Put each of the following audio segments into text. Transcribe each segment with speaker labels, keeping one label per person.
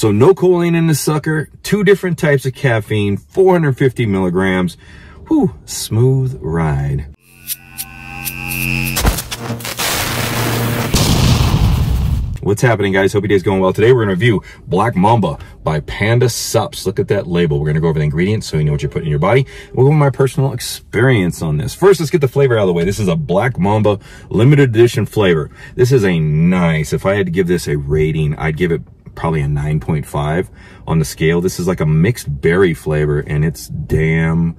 Speaker 1: So no choline in the sucker, 2 different types of caffeine, 450 milligrams. Whew, smooth ride. What's happening, guys? Hope your day's going well. Today we're going to review Black Mamba by Panda Sups. Look at that label. We're going to go over the ingredients so you know what you're putting in your body. We'll go over my personal experience on this. First, let's get the flavor out of the way. This is a Black Mamba limited edition flavor. This is a nice, if I had to give this a rating, I'd give it probably a 9.5 on the scale. This is like a mixed berry flavor and it's damn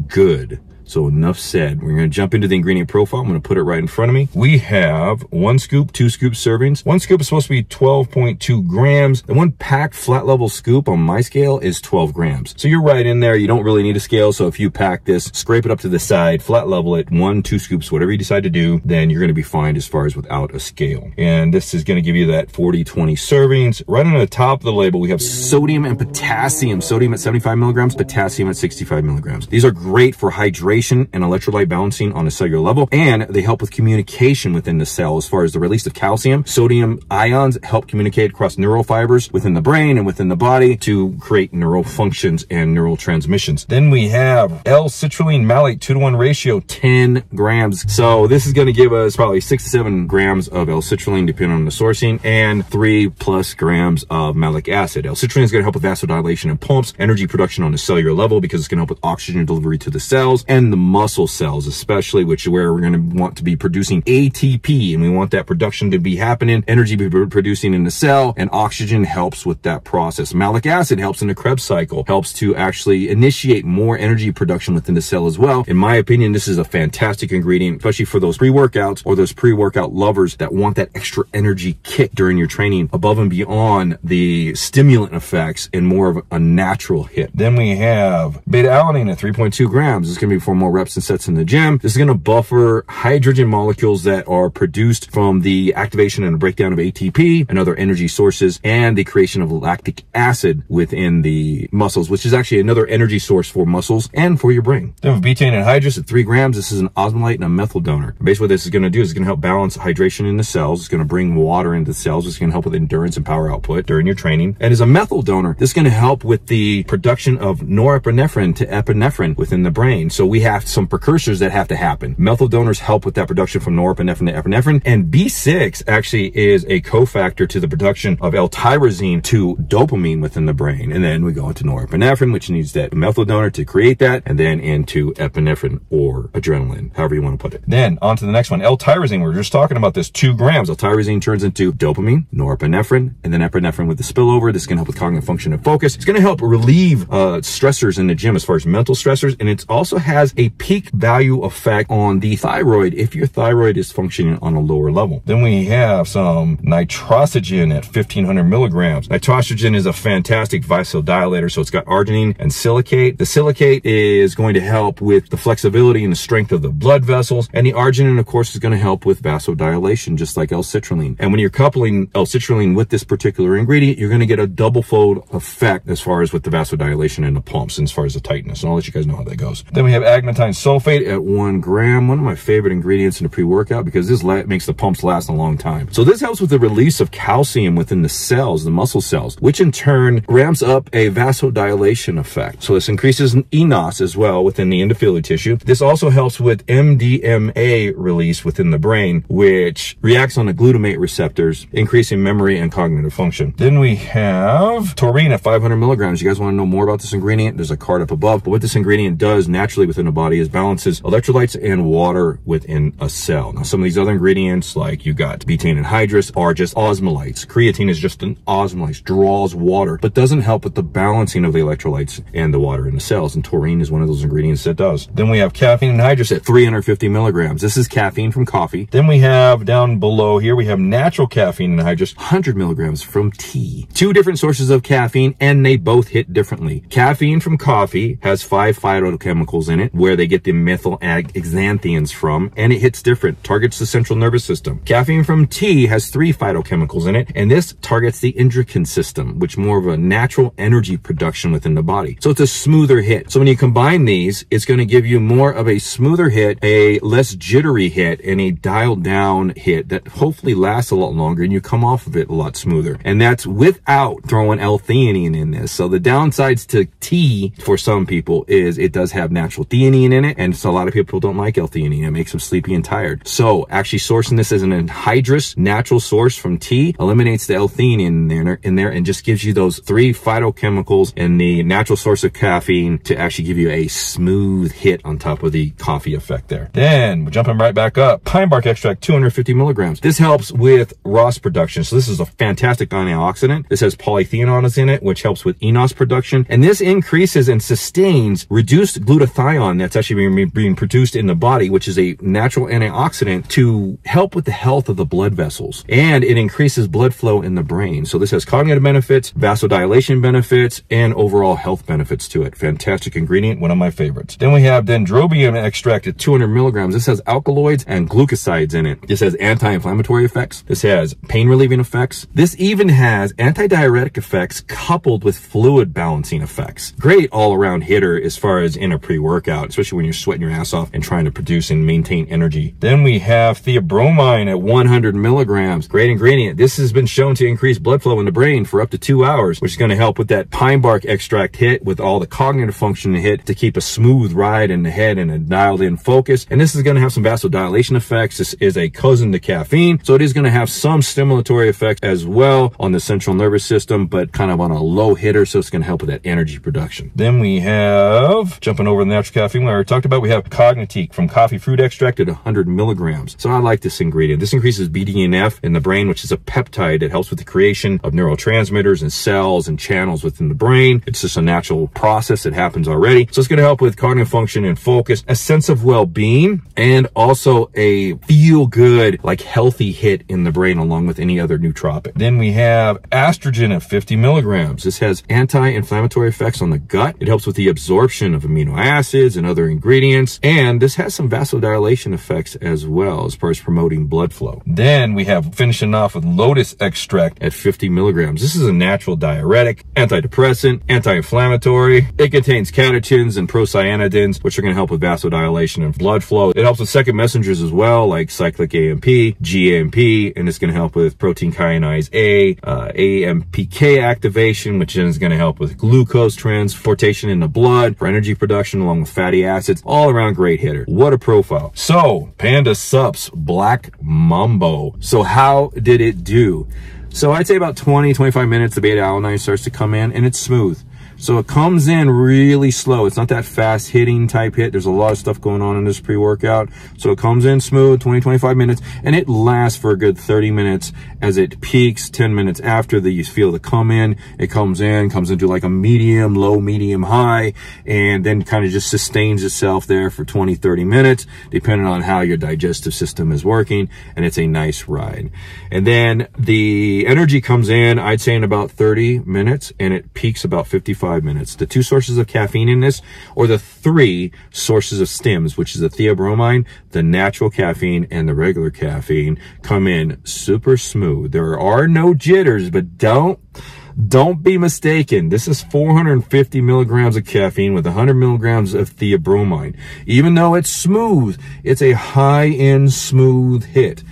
Speaker 1: good. So enough said. We're going to jump into the ingredient profile. I'm going to put it right in front of me. We have 1 scoop, 2 scoop servings. 1 scoop is supposed to be 12.2 grams. The 1 packed flat level scoop on my scale is 12 grams. So you're right in there. You don't really need a scale. So if you pack this, scrape it up to the side, flat level it, 1, 2 scoops, whatever you decide to do, then you're going to be fine as far as without a scale. And this is going to give you that 40-20 servings. Right on the top of the label, we have sodium and potassium. Sodium at 75 milligrams, potassium at 65 milligrams. These are great for hydration and electrolyte balancing on a cellular level, and they help with communication within the cell as far as the release of calcium. Sodium ions help communicate across neural fibers within the brain and within the body to create neural functions and neural transmissions. Then we have L-citrulline malate 2-to-1 ratio, 10 grams. So this is going to give us probably 6 to 7 grams of L-citrulline depending on the sourcing, and 3+ grams of malic acid. L-citrulline is going to help with vasodilation and pumps, energy production on a cellular level because it's going to help with oxygen delivery to the cells and the muscle cells, especially, which is where we're going to want to be producing ATP, and we want that production to be happening, energy be producing in the cell, and oxygen helps with that process. Malic acid helps in the Krebs cycle, helps to actually initiate more energy production within the cell as well. In my opinion, this is a fantastic ingredient, especially for those pre-workouts or those pre-workout lovers that want that extra energy kick during your training above and beyond the stimulant effects and more of a natural hit. Then we have beta-alanine at 3.2 grams. This is going to be for more reps and sets in the gym. This is going to buffer hydrogen molecules that are produced from the activation and breakdown of ATP and other energy sources, and the creation of lactic acid within the muscles, which is actually another energy source for muscles and for your brain. Then we have betaine anhydrous at 3 grams. This is an osmolite and a methyl donor. Basically what this is going to do is it's going to help balance hydration in the cells. It's going to bring water into the cells. It's going to help with endurance and power output during your training. And as a methyl donor, this is going to help with the production of norepinephrine to epinephrine within the brain. So we have some precursors that have to happen. Methyl donors help with that production from norepinephrine to epinephrine, and B6 actually is a cofactor to the production of L-tyrosine to dopamine within the brain. And then we go into norepinephrine, which needs that methyl donor to create that, and then into epinephrine or adrenaline, however you want to put it. Then on to the next one, L-tyrosine. We're just talking about this, 2 grams. L-tyrosine turns into dopamine, norepinephrine, and then epinephrine with the spillover. This is going to help with cognitive function and focus. It's going to help relieve stressors in the gym as far as mental stressors, and it also has a peak value effect on the thyroid if your thyroid is functioning on a lower level. Then we have some nitrogen at 1500 milligrams. Nitrogen is a fantastic vasodilator, so it's got arginine and silicate. The silicate is going to help with the flexibility and the strength of the blood vessels, and the arginine, of course, is going to help with vasodilation, just like L-citrulline. And when you're coupling L-citrulline with this particular ingredient, you're going to get a double-fold effect as far as with the vasodilation and the pumps and as far as the tightness. And I'll let you guys know how that goes. Then we have agmatine sulfate at 1 gram, one of my favorite ingredients in a pre-workout because this makes the pumps last a long time. So this helps with the release of calcium within the cells, the muscle cells, which in turn ramps up a vasodilation effect. So this increases enos as well within the endothelial tissue. This also helps with MDMA release within the brain, which reacts on the glutamate receptors, increasing memory and cognitive function. Then we have taurine at 500 milligrams. You guys want to know more about this ingredient? There's a card up above. But what this ingredient does naturally within the body is balances electrolytes and water within a cell. Now, some of these other ingredients, like you got betaine anhydrous, are just osmolytes. Creatine is just an osmolite, draws water, but doesn't help with the balancing of the electrolytes and the water in the cells. And taurine is one of those ingredients that does. Then we have caffeine anhydrous at 350 milligrams. This is caffeine from coffee. Then we have down below here, we have natural caffeine anhydrous, 100 milligrams from tea. 2 different sources of caffeine, and they both hit differently. Caffeine from coffee has 5 phytochemicals in it, where they get the methyl xanthians from, and it hits different, targets the central nervous system. Caffeine from tea has 3 phytochemicals in it, and this targets the endocrine system, which more of a natural energy production within the body. So it's a smoother hit. So when you combine these, it's going to give you more of a smoother hit, a less jittery hit, and a dialed down hit that hopefully lasts a lot longer, and you come off of it a lot smoother. And that's without throwing L-theanine in this. So the downsides to tea for some people is it does have natural theanine in it, and so a lot of people don't like L-theanine. It makes them sleepy and tired. So actually sourcing this as an anhydrous natural source from tea eliminates the L-theanine in there and just gives you those 3 phytochemicals and the natural source of caffeine to actually give you a smooth hit on top of the coffee effect there. Then we're jumping right back up. Pine bark extract, 250 milligrams. This helps with ROS production. So this is a fantastic antioxidant. This has polyphenols in it, which helps with enos production. And this increases and sustains reduced glutathione that's actually being produced in the body, which is a natural antioxidant to help with the health of the blood vessels. And it increases blood flow in the brain. So this has cognitive benefits, vasodilation benefits, and overall health benefits to it. Fantastic ingredient, one of my favorites. Then we have dendrobium extract at 200 milligrams. This has alkaloids and glucosides in it. This has anti-inflammatory effects. This has pain relieving effects. This even has antidiuretic effects coupled with fluid balancing effects. Great all-around hitter as far as in a pre-workout, especially when you're sweating your ass off and trying to produce and maintain energy. Then we have theobromine at 100 milligrams. Great ingredient. This has been shown to increase blood flow in the brain for up to 2 hours, which is going to help with that pine bark extract hit with all the cognitive function hit to keep a smooth ride in the head and a dialed in focus. And this is going to have some vasodilation effects. This is a cousin to caffeine, so it is going to have some stimulatory effects as well on the central nervous system, but kind of on a low hitter, so it's going to help with that energy production. Then we have, jumping over the natural caffeine we already talked about, we have Cognitique from coffee fruit extract at 100 milligrams. So I like this ingredient. This increases BDNF in the brain, which is a peptide that helps with the creation of neurotransmitters and cells and channels within the brain. It's just a natural process that happens already. So it's going to help with cognitive function and focus, a sense of well-being, and also a feel-good, like healthy hit in the brain along with any other nootropic. Then we have estrogen at 50 milligrams. This has anti-inflammatory effects on the gut. It helps with the absorption of amino acids and other ingredients. And this has some vasodilation effects as well as far as promoting blood flow. Then we have finishing off with lotus extract at 50 milligrams. This is a natural diuretic, antidepressant, anti-inflammatory. It contains catechins and procyanidins, which are going to help with vasodilation and blood flow. It helps with second messengers as well, like cyclic AMP, GAMP, and it's going to help with protein kinase A, AMPK activation, which is going to help with glucose transportation in the blood for energy production along with fatty acids. All around great hitter. What a profile. So, Panda Supps Black Mambo. So how did it do? So I'd say about 20-25 minutes, the beta-alanine starts to come in and it's smooth. So it comes in really slow. It's not that fast hitting type hit. There's a lot of stuff going on in this pre-workout. So it comes in smooth, 20-25 minutes, and it lasts for a good 30 minutes as it peaks 10 minutes after you feel the come in. It comes into like a medium, low, medium, high, and then kind of just sustains itself there for 20-30 minutes, depending on how your digestive system is working, and it's a nice ride. And then the energy comes in, I'd say in about 30 minutes, and it peaks about 55 minutes. The 2 sources of caffeine in this, or the 3 sources of stims, which is the theobromine, the natural caffeine, and the regular caffeine, come in super smooth. There are no jitters, but don't be mistaken. This is 450 milligrams of caffeine with 100 milligrams of theobromine. Even though it's smooth, it's a high-end smooth hit.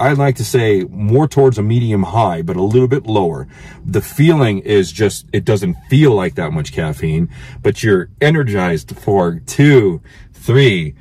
Speaker 1: I'd like to say more towards a medium high, but a little bit lower. The feeling is just, it doesn't feel like that much caffeine, but you're energized for 2-3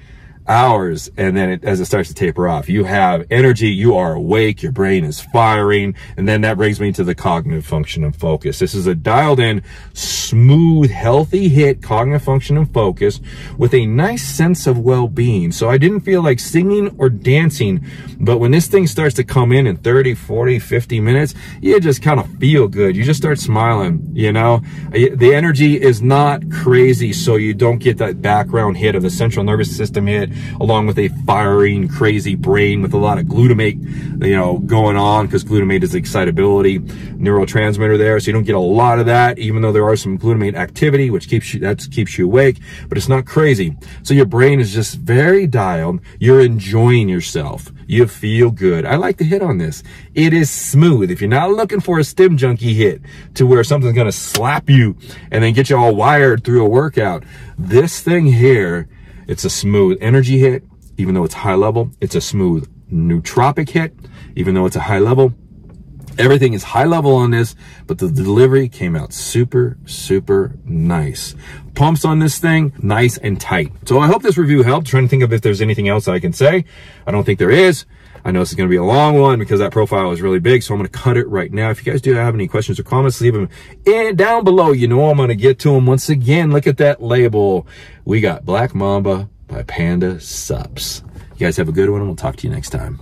Speaker 1: hours, and then as it starts to taper off, you have energy, you are awake, your brain is firing, and then that brings me to the cognitive function and focus. This is a dialed in, smooth, healthy hit, cognitive function and focus with a nice sense of well-being. So I didn't feel like singing or dancing, but when this thing starts to come in 30, 40, 50 minutes, you just kind of feel good. You just start smiling, you know? The energy is not crazy, so you don't get that background hit of the central nervous system hit along with a firing, crazy brain with a lot of glutamate, you know, going on, because glutamate is excitability neurotransmitter there. So you don't get a lot of that, even though there are some glutamate activity, which keeps you awake, but it's not crazy. So your brain is just very dialed. You're enjoying yourself. You feel good. I like the hit on this. It is smooth. If you're not looking for a stim junkie hit to where something's going to slap you and then get you all wired through a workout, this thing here, it's a smooth energy hit, even though it's high level. It's a smooth nootropic hit, even though it's a high level. Everything is high level on this, but the delivery came out super, super nice. Pumps on this thing, nice and tight. So I hope this review helped. Trying to think of if there's anything else I can say. I don't think there is. I know this is going to be a long one because that profile is really big, so I'm going to cut it right now. If you guys do have any questions or comments, leave them down below. You know I'm going to get to them. Once again, look at that label. We got Black Mamba by Panda Sups. You guys have a good one, and we'll talk to you next time.